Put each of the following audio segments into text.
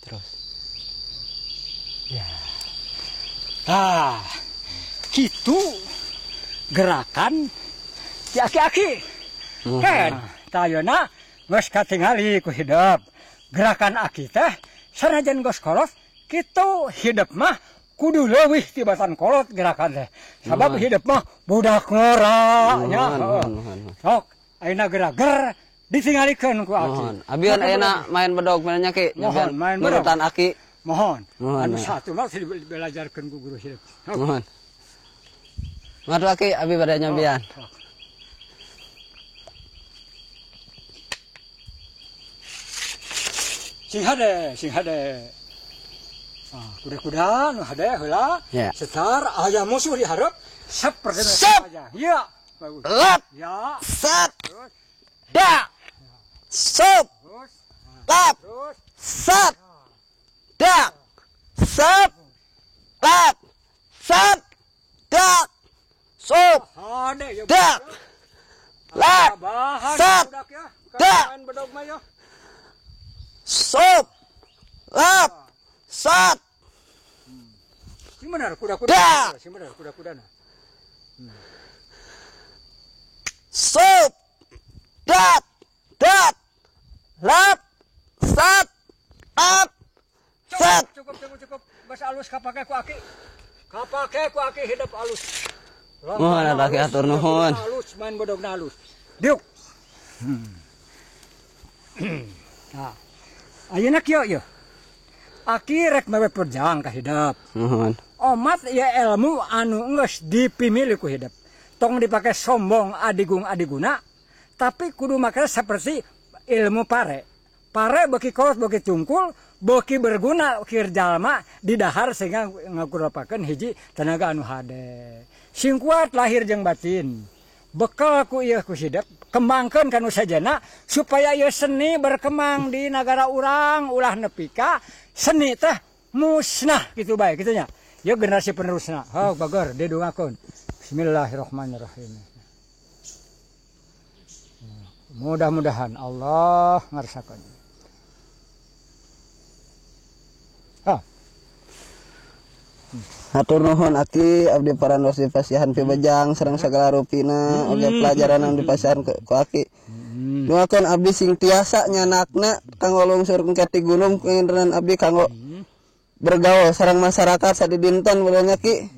Terus. Ya. Gitu gerakan si aki-aki. Kan tayona geus katingali ku hidup. Gerakan aki teh sanajan geus kolot kitu hidup mah kudu leuwih tibatan kolot gerakan teh. Sabab hidup mah budak ngora nya. Sok ayeuna gerager ditingalikeun ku aki. Abian ayeuna main bedog mainnya Ki. Mohon main nurutan aki. Mohon. Anu satu mah dibelajarkeun ku guru hidup. Mohon. Madu aki abi bade nyobian. Sing hade. Kuda-kuda nu hade heula. Setar aya musuh dihareup seperti saja. Iya, bagus. Lap. Ya. Sat. Da. Sup. Lap. Sat. Da. Sup. Lap. Sat. Da. Sup. Da. Lap. Sat. Da. Sup. Lap. Sat. Sing bener kuda-kuda. Sing bener kuda-kudana. Sup. Dat. Dat. Lap. Sat. Up. Sat. Cukup. Geus alus kapake ku aki. Kapake ku aki hidup alus. Mohon ada ki atur nuhun. Alus main bodogna alus. Diuk. Nah. Ayeuna kieu yeuh. Aki rek mewe perjang ka hidup. Mohon. Omat ya ilmu anu geus dipimili ku hidup. Tong dipake sombong adiguna, tapi kudu make seperti ilmu pare. Pare beuki kolot beuki tungkul, beuki berguna keur jalma di dahar sehingga ngakurepakeun hiji tenaga anu hade. Sing kuat lahir jeung batin. Bekal ku ieu ku hidup, kembangkeun kanu sajana supaya ieu seni berkembang di negara urang ulah nepi ka seni teh musnah kitu bae kitu nya. Ieu generasi penerusna. Hau bager didongakeun. Bismillahirrahmanirrahim. Mudah-mudahan Allah ngarsakeun. Hatur nuhun aki abdi parantos dipasihan pibajang sareng sagala rupina oge pelajaran anu dipasihan ku aki. Nuakeun abdi sing tiasa nyanakna kanggo lungsur ke ti gunung keinginan abdi kanggo bergaul sareng masyarakat sadidinten mulanya ki.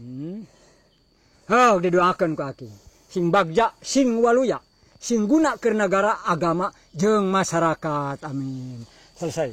Didoakeun ku aki. Sing bagja, sing waluya, sing guna keur negara, agama jeung masyarakat. Amin. Selesai.